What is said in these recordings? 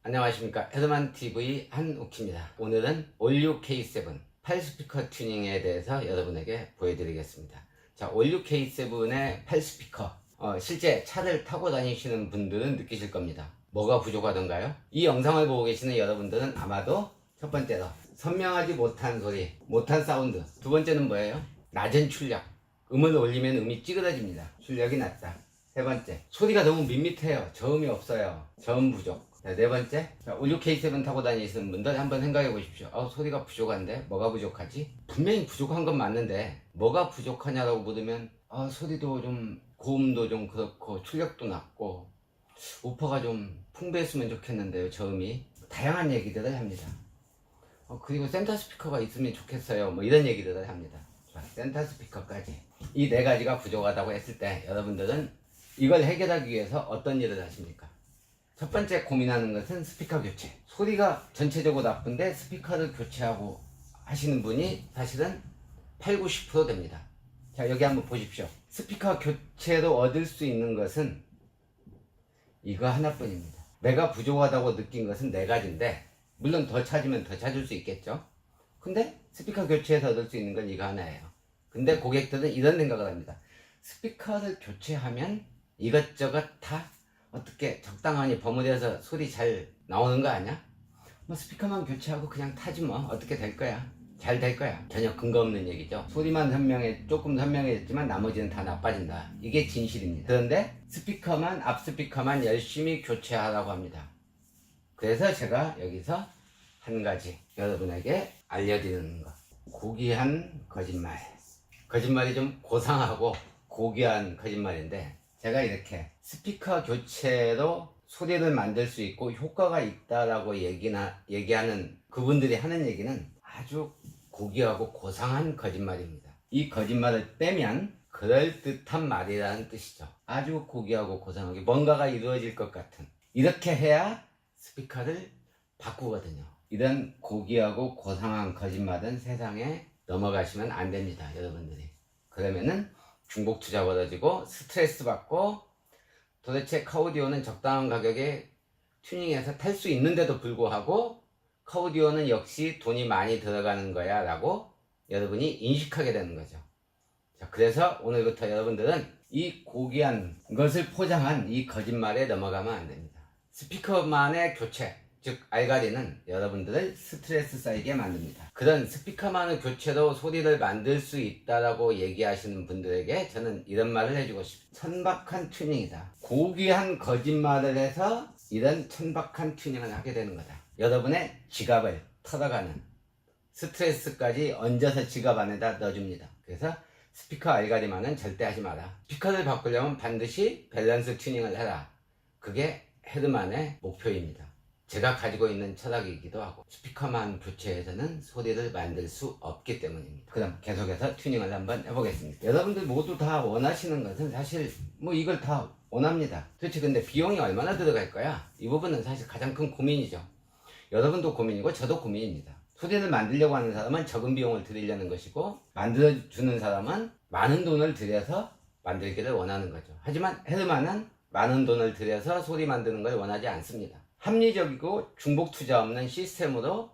안녕하십니까. 헤드만TV 한욱희입니다. 오늘은 올류 K7 8스피커 튜닝에 대해서 여러분에게 보여드리겠습니다. 자, 올류 K7의 8스피커 실제 차를 타고 다니시는 분들은 느끼실 겁니다. 뭐가 부족하던가요? 이 영상을 보고 계시는 여러분들은 아마도 첫 번째로 선명하지 못한 소리, 못한 사운드. 두 번째는 뭐예요? 낮은 출력. 음을 올리면 음이 찌그러집니다. 출력이 낮다. 세 번째, 소리가 너무 밋밋해요. 저음이 없어요. 저음 부족. 자, 네 번째, 올류 K7 타고 다니시는 분들 한번 생각해 보십시오. 소리가 부족한데 뭐가 부족하지? 분명히 부족한 건 맞는데 뭐가 부족하냐라고 물으면 소리도 좀 고음도 좀 그렇고 출력도 낮고 우퍼가 좀 풍부했으면 좋겠는데요. 저음이 다양한 얘기들을 합니다. 그리고 센터 스피커가 있으면 좋겠어요. 뭐 이런 얘기들을 합니다. 자, 센터 스피커까지 이 네 가지가 부족하다고 했을 때 여러분들은 이걸 해결하기 위해서 어떤 일을 하십니까? 첫 번째 고민하는 것은 스피커 교체. 소리가 전체적으로 나쁜데 스피커를 교체하고 하시는 분이 사실은 8, 90% 됩니다. 자, 여기 한번 보십시오. 스피커 교체로 얻을 수 있는 것은 이거 하나뿐입니다. 내가 부족하다고 느낀 것은 네 가지인데 물론 더 찾으면 더 찾을 수 있겠죠. 근데 스피커 교체에서 얻을 수 있는 건 이거 하나예요. 근데 고객들은 이런 생각을 합니다. 스피커를 교체하면 이것저것 다 어떻게 적당하니 버무려서 소리 잘 나오는 거 아니야? 뭐 스피커만 교체하고 그냥 타지 뭐 어떻게 될 거야? 잘 될 거야. 전혀 근거 없는 얘기죠. 소리만 조금 선명해졌지만 나머지는 다 나빠진다. 이게 진실입니다. 그런데 스피커만, 앞 스피커만 열심히 교체하라고 합니다. 그래서 제가 여기서 한 가지 여러분에게 알려드리는 것. 고귀한 거짓말. 거짓말이 좀 고상하고 고귀한 거짓말인데 제가 이렇게 스피커 교체로 소리를 만들 수 있고 효과가 있다라고 얘기하는 그분들이 하는 얘기는 아주 고귀하고 고상한 거짓말입니다. 이 거짓말을 빼면 그럴듯한 말이라는 뜻이죠. 아주 고귀하고 고상하게 뭔가가 이루어질 것 같은, 이렇게 해야 스피커를 바꾸거든요. 이런 고귀하고 고상한 거짓말은 세상에 넘어가시면 안 됩니다. 여러분들이. 그러면은 중복 투자 벌어지고 스트레스 받고 도대체 카오디오는 적당한 가격에 튜닝해서 탈 수 있는데도 불구하고 카오디오는 역시 돈이 많이 들어가는 거야 라고 여러분이 인식하게 되는 거죠. 자, 그래서 오늘부터 여러분들은 이 고귀한 것을 포장한 이 거짓말에 넘어가면 안 됩니다. 스피커만의 교체, 즉 알가리는 여러분들을 스트레스 쌓이게 만듭니다. 그런 스피커만의 교체로 소리를 만들 수 있다라고 얘기하시는 분들에게 저는 이런 말을 해주고 싶습니다. 천박한 튜닝이다. 고귀한 거짓말을 해서 이런 천박한 튜닝을 하게 되는 거다. 여러분의 지갑을 털어가는 스트레스까지 얹어서 지갑 안에다 넣어줍니다. 그래서 스피커 알가리만은 절대 하지 마라. 스피커를 바꾸려면 반드시 밸런스 튜닝을 해라. 그게 헤드만의 목표입니다. 제가 가지고 있는 철학이기도 하고 스피커만 교체해서는 소리를 만들 수 없기 때문입니다. 그럼 계속해서 튜닝을 한번 해보겠습니다. 여러분들 모두 다 원하시는 것은 사실 뭐 이걸 다 원합니다. 도대체 근데 비용이 얼마나 들어갈 거야? 이 부분은 사실 가장 큰 고민이죠. 여러분도 고민이고 저도 고민입니다. 소리를 만들려고 하는 사람은 적은 비용을 들이려는 것이고 만들어주는 사람은 많은 돈을 들여서 만들기를 원하는 거죠. 하지만 헤드만은 많은 돈을 들여서 소리 만드는 걸 원하지 않습니다. 합리적이고 중복 투자 없는 시스템으로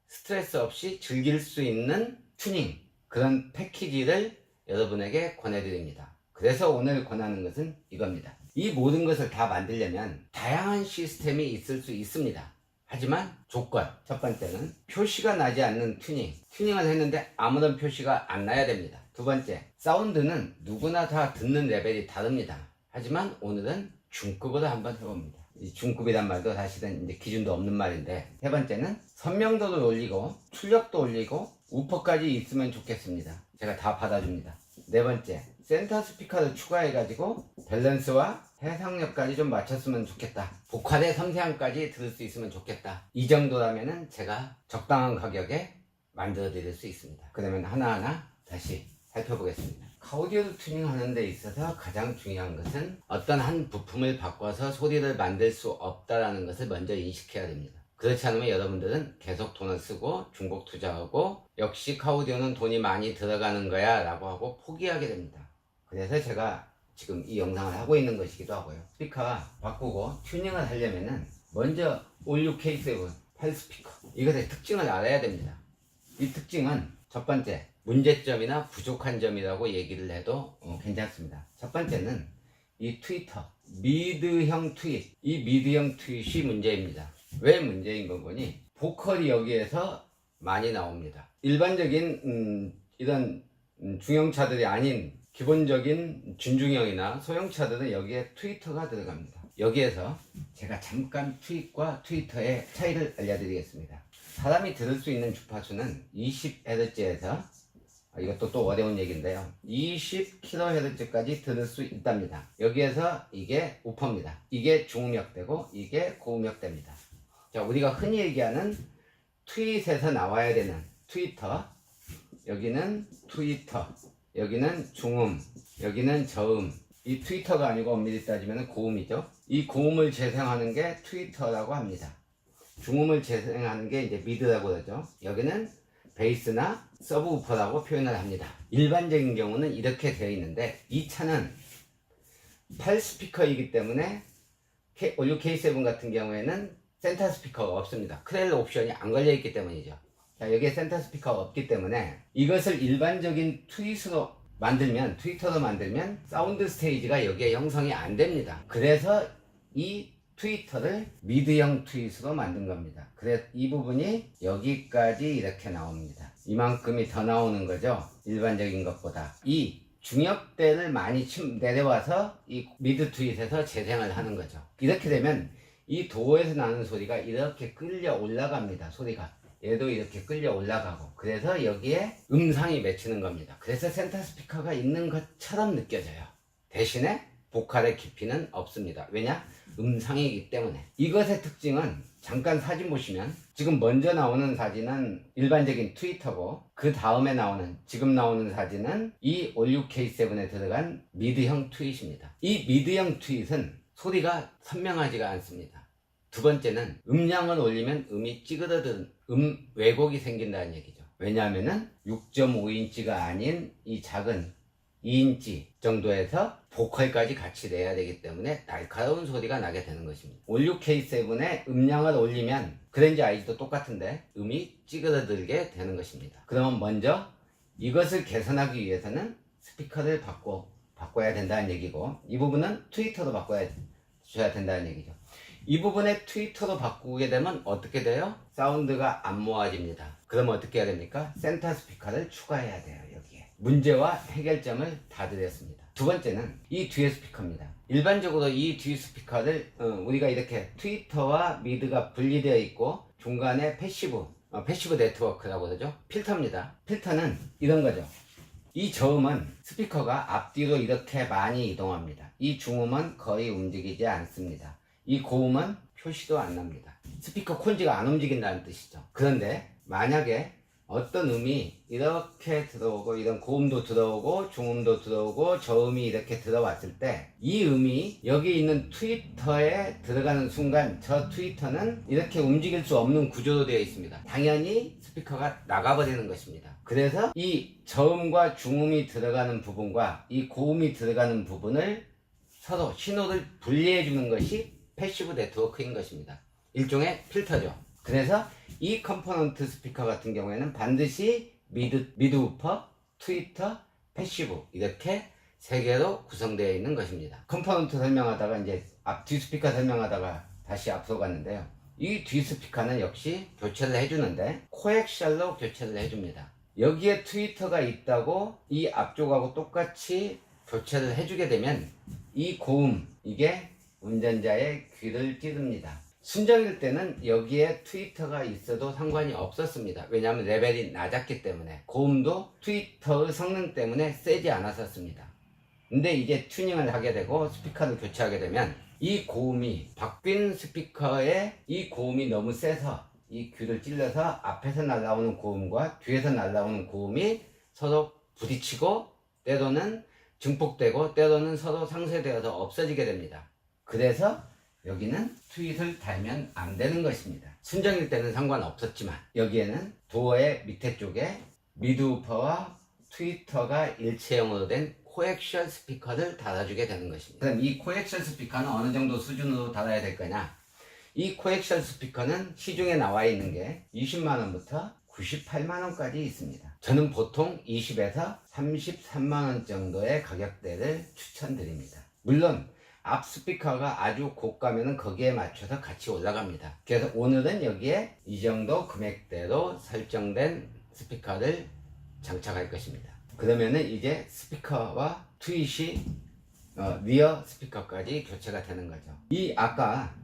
스트레스 없이 즐길 수 있는 튜닝, 그런 패키지를 여러분에게 권해드립니다. 그래서 오늘 권하는 것은 이겁니다. 이 모든 것을 다 만들려면 다양한 시스템이 있을 수 있습니다. 하지만 조건, 첫 번째는 표시가 나지 않는 튜닝을 했는데 아무런 표시가 안 나야 됩니다. 두 번째, 사운드는 누구나 다 듣는 레벨이 다릅니다. 하지만 오늘은 중급으로 한번 해봅니다. 이 중급이란 말도 사실은 이제 기준도 없는 말인데, 세 번째는 선명도를 올리고 출력도 올리고 우퍼까지 있으면 좋겠습니다. 제가 다 받아줍니다. 네 번째, 센터 스피커를 추가해가지고 밸런스와 해상력까지 좀 맞췄으면 좋겠다. 보컬의 섬세함까지 들을 수 있으면 좋겠다. 이 정도라면은 제가 적당한 가격에 만들어 드릴 수 있습니다. 그러면 하나하나 다시 살펴보겠습니다. 카오디오를 튜닝하는 데 있어서 가장 중요한 것은 어떤 한 부품을 바꿔서 소리를 만들 수 없다는 것을 먼저 인식해야 됩니다. 그렇지 않으면 여러분들은 계속 돈을 쓰고 중복 투자하고 역시 카오디오는 돈이 많이 들어가는 거야 라고 하고 포기하게 됩니다. 그래서 제가 지금 이 영상을 하고 있는 것이기도 하고요. 스피커 바꾸고 튜닝을 하려면은 먼저 올류 K7 8스피커 이것의 특징을 알아야 됩니다. 이 특징은 첫 번째 문제점이나 부족한 점이라고 얘기를 해도 괜찮습니다. 첫 번째는 이 트위터 미드형 트윗, 이 미드형 트윗이 문제입니다. 왜 문제인 거 보니 보컬이 여기에서 많이 나옵니다. 일반적인 이런 중형차들이 아닌 기본적인 준중형이나 소형차들은 여기에 트위터가 들어갑니다. 여기에서 제가 잠깐 트윗과 트위터의 차이를 알려드리겠습니다. 사람이 들을 수 있는 주파수는 20Hz에서 이것도 또 어려운 얘기인데요. 20kHz까지 들을 수 있답니다. 여기에서 이게 우퍼입니다. 이게 중음역대고 이게 고음역대입니다. 자, 우리가 흔히 얘기하는 트윗에서 나와야 되는 트위터, 여기는 트위터, 여기는 중음, 여기는 저음. 이 트위터가 아니고 엄밀히 따지면 고음이죠. 이 고음을 재생하는 게 트위터라고 합니다. 중음을 재생하는 게 이제 미드라고 그러죠. 여기는 베이스나 서브우퍼라고 표현을 합니다. 일반적인 경우는 이렇게 되어 있는데 이 차는 8스피커이기 때문에 올류 K7 같은 경우에는 센터 스피커가 없습니다. 크렐 옵션이 안 걸려 있기 때문이죠. 자, 여기에 센터 스피커가 없기 때문에 이것을 일반적인 트윗으로 만들면, 트위터로 만들면 사운드 스테이지가 여기에 형성이 안 됩니다. 그래서 이 트위터를 미드형 트윗으로 만든 겁니다. 그래서 이 부분이 여기까지 이렇게 나옵니다. 이만큼이 더 나오는 거죠. 일반적인 것보다. 이 중역대를 많이 내려와서 이 미드 트윗에서 재생을 하는 거죠. 이렇게 되면 이 도어에서 나는 소리가 이렇게 끌려 올라갑니다. 소리가. 얘도 이렇게 끌려 올라가고. 그래서 여기에 음상이 맺히는 겁니다. 그래서 센터 스피커가 있는 것처럼 느껴져요. 대신에 보컬의 깊이는 없습니다. 왜냐? 음상이기 때문에. 이것의 특징은 잠깐 사진 보시면 지금 먼저 나오는 사진은 일반적인 트위터고 그 다음에 나오는 지금 나오는 사진은 이 올류 K7에 들어간 미드형 트윗입니다. 이 미드형 트윗은 소리가 선명하지가 않습니다. 두 번째는 음량을 올리면 음이 찌그러든 왜곡이 생긴다는 얘기죠. 왜냐하면은 6.5인치가 아닌 이 작은 2인치 정도에서 보컬까지 같이 내야 되기 때문에 날카로운 소리가 나게 되는 것입니다. 올류 K7의 음량을 올리면 그랜저 IG도 똑같은데 음이 찌그러들게 되는 것입니다. 그러면 먼저 이것을 개선하기 위해서는 스피커를 바꿔야 된다는 얘기고 이 부분은 트위터로 바꿔야 된다는 얘기죠. 이 부분에 트위터로 바꾸게 되면 어떻게 돼요? 사운드가 안 모아집니다. 그럼 어떻게 해야 됩니까? 센터 스피커를 추가해야 돼요. 여기에 문제와 해결점을 다 드렸습니다. 두 번째는 이 뒤에 스피커입니다. 일반적으로 이 뒤 스피커를 우리가 이렇게 트위터와 미드가 분리되어 있고 중간에 패시브 네트워크라고 그러죠. 필터입니다. 필터는 이런 거죠. 이 저음은 스피커가 앞뒤로 이렇게 많이 이동합니다. 이 중음은 거의 움직이지 않습니다. 이 고음은 표시도 안 납니다. 스피커 콘지가 안 움직인다는 뜻이죠. 그런데 만약에 어떤 음이 이렇게 들어오고 이런 고음도 들어오고 중음도 들어오고 저음이 이렇게 들어왔을 때 이 음이 여기 있는 트위터에 들어가는 순간 저 트위터는 이렇게 움직일 수 없는 구조로 되어 있습니다. 당연히 스피커가 나가버리는 것입니다. 그래서 이 저음과 중음이 들어가는 부분과 이 고음이 들어가는 부분을 서로 신호를 분리해 주는 것이 패시브 네트워크인 것입니다. 일종의 필터죠. 그래서 이 컴포넌트 스피커 같은 경우에는 반드시 미드 우퍼, 트위터, 패시브 이렇게 세 개로 구성되어 있는 것입니다. 컴포넌트 설명하다가 이제 뒤 스피커 설명하다가 다시 앞서 갔는데요. 이 뒤 스피커는 역시 교체를 해주는데 코엑셜로 교체를 해줍니다. 여기에 트위터가 있다고 이 앞쪽하고 똑같이 교체를 해주게 되면 이 고음 이게 운전자의 귀를 찌릅니다. 순정일 때는 여기에 트위터가 있어도 상관이 없었습니다. 왜냐하면 레벨이 낮았기 때문에 고음도 트위터의 성능 때문에 세지 않았었습니다. 근데 이제 튜닝을 하게 되고 스피커를 교체하게 되면 이 고음이 바뀐 스피커에 이 고음이 너무 세서 이 귀를 찔러서 앞에서 날라오는 고음과 뒤에서 날라오는 고음이 서로 부딪히고 때로는 증폭되고 때로는 서로 상쇄되어서 없어지게 됩니다. 그래서 여기는 트윗을 달면 안 되는 것입니다. 순정일 때는 상관없었지만 여기에는 도어의 밑에 쪽에 미드우퍼와 트위터가 일체형으로 된 코엑셜 스피커를 달아주게 되는 것입니다. 그럼 이 코엑셜 스피커는 어느 정도 수준으로 달아야 될 거냐? 이 코엑셜 스피커는 시중에 나와 있는 게 20만원부터 98만원까지 있습니다. 저는 보통 20에서 33만원 정도의 가격대를 추천드립니다. 물론 앞 스피커가 아주 고가면은 거기에 맞춰서 같이 올라갑니다. 그래서 오늘은 여기에 이 정도 금액대로 설정된 스피커를 장착할 것입니다. 그러면은 이제 스피커와 트윗이 리어 스피커까지 교체가 되는 거죠. 이 아까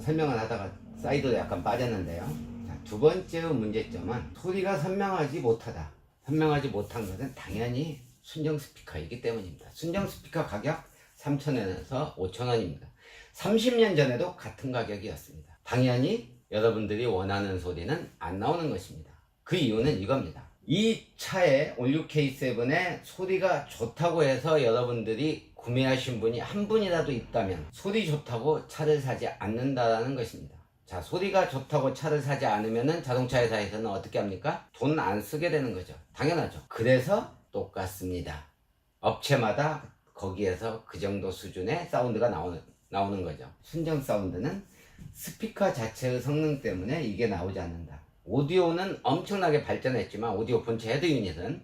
설명을 하다가 사이드로 약간 빠졌는데요. 자, 두 번째 문제점은 소리가 선명하지 못하다. 선명하지 못한 것은 당연히 순정 스피커이기 때문입니다. 순정 스피커 가격 3,000원에서 5,000원입니다. 30년 전에도 같은 가격이었습니다. 당연히 여러분들이 원하는 소리는 안 나오는 것입니다. 그 이유는 이겁니다. 이 차에 올류 K7의 소리가 좋다고 해서 여러분들이 구매하신 분이 한 분이라도 있다면 소리 좋다고 차를 사지 않는다는 것입니다. 자, 소리가 좋다고 차를 사지 않으면 자동차 회사에서는 어떻게 합니까? 돈 안 쓰게 되는 거죠. 당연하죠. 그래서 똑같습니다. 업체마다 거기에서 그 정도 수준의 사운드가 나오는 거죠. 순정 사운드는 스피커 자체의 성능 때문에 이게 나오지 않는다. 오디오는 엄청나게 발전했지만 오디오 본체 헤드 유닛은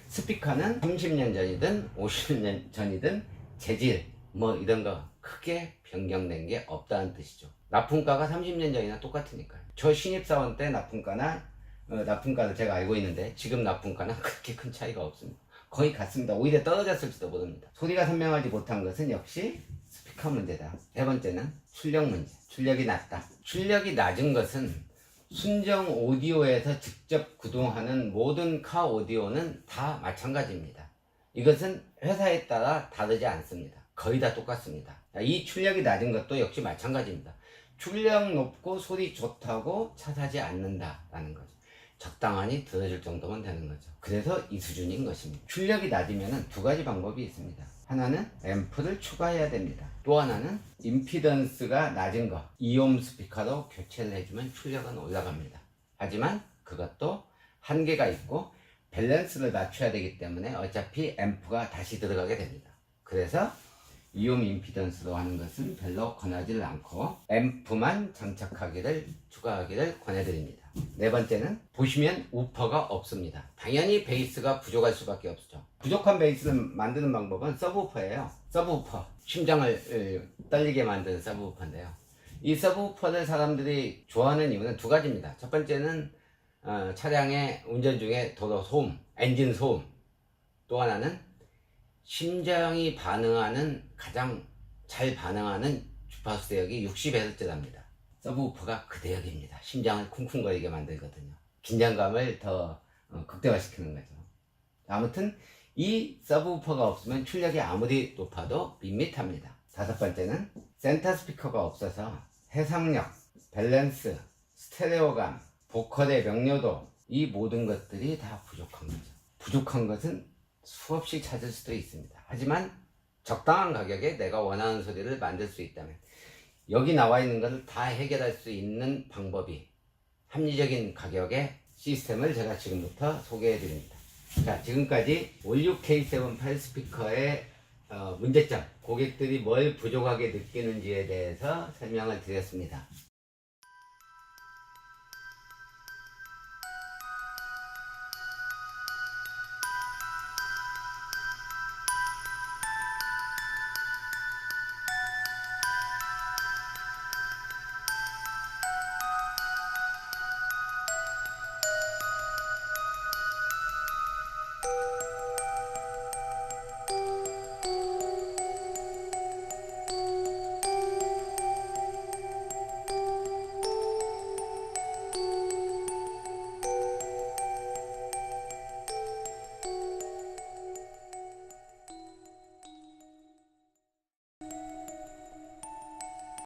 스피커는 30년 전이든 50년 전이든 재질 뭐 이런 거 크게 변경된 게 없다는 뜻이죠. 납품가가 30년 전이나 똑같으니까요. 저 신입사원 때 납품가나 납품가를 제가 알고 있는데 지금 납품가는 그렇게 큰 차이가 없습니다. 거의 같습니다. 오히려 떨어졌을지도 모릅니다. 소리가 선명하지 못한 것은 역시 스피커 문제다. 세 번째는 출력 문제. 출력이 낮다. 출력이 낮은 것은 순정 오디오에서 직접 구동하는 모든 카 오디오는 다 마찬가지입니다. 이것은 회사에 따라 다르지 않습니다. 거의 다 똑같습니다. 이 출력이 낮은 것도 역시 마찬가지입니다. 출력 높고 소리 좋다고 차 사지 않는다라는 거죠. 적당하니 들어줄 정도면 되는 거죠. 그래서 이 수준인 것입니다. 출력이 낮으면 두 가지 방법이 있습니다. 하나는 앰프를 추가해야 됩니다. 또 하나는 임피던스가 낮은 거 2옴 스피커로 교체를 해주면 출력은 올라갑니다. 하지만 그것도 한계가 있고 밸런스를 낮춰야 되기 때문에 어차피 앰프가 다시 들어가게 됩니다. 그래서 2옴 임피던스로 하는 것은 별로 권하지를 않고 앰프만 장착하기를 추가하기를 권해드립니다. 네 번째는 보시면 우퍼가 없습니다. 당연히 베이스가 부족할 수밖에 없죠. 부족한 베이스를 만드는 방법은 서브우퍼예요. 서브우퍼, 심장을 떨리게 만드는 서브우퍼인데요. 이 서브우퍼를 사람들이 좋아하는 이유는 두 가지입니다. 첫 번째는 차량의 운전 중에 도로 소음, 엔진 소음. 또 하나는 심장이 반응하는 가장 잘 반응하는 주파수 대역이 60Hz랍니다. 서브우퍼가 그 대역입니다. 심장을 쿵쿵거리게 만들거든요. 긴장감을 더 극대화시키는 거죠. 아무튼 이 서브우퍼가 없으면 출력이 아무리 높아도 밋밋합니다. 다섯 번째는 센터 스피커가 없어서 해상력, 밸런스, 스테레오감, 보컬의 명료도 이 모든 것들이 다 부족한 거죠. 부족한 것은 수없이 찾을 수도 있습니다. 하지만 적당한 가격에 내가 원하는 소리를 만들 수 있다면 여기 나와 있는 것을 다 해결할 수 있는 방법이 합리적인 가격의 시스템을 제가 지금부터 소개해 드립니다. 자, 지금까지 올류 K7 8스피커의 문제점, 고객들이 뭘 부족하게 느끼는지에 대해서 설명을 드렸습니다.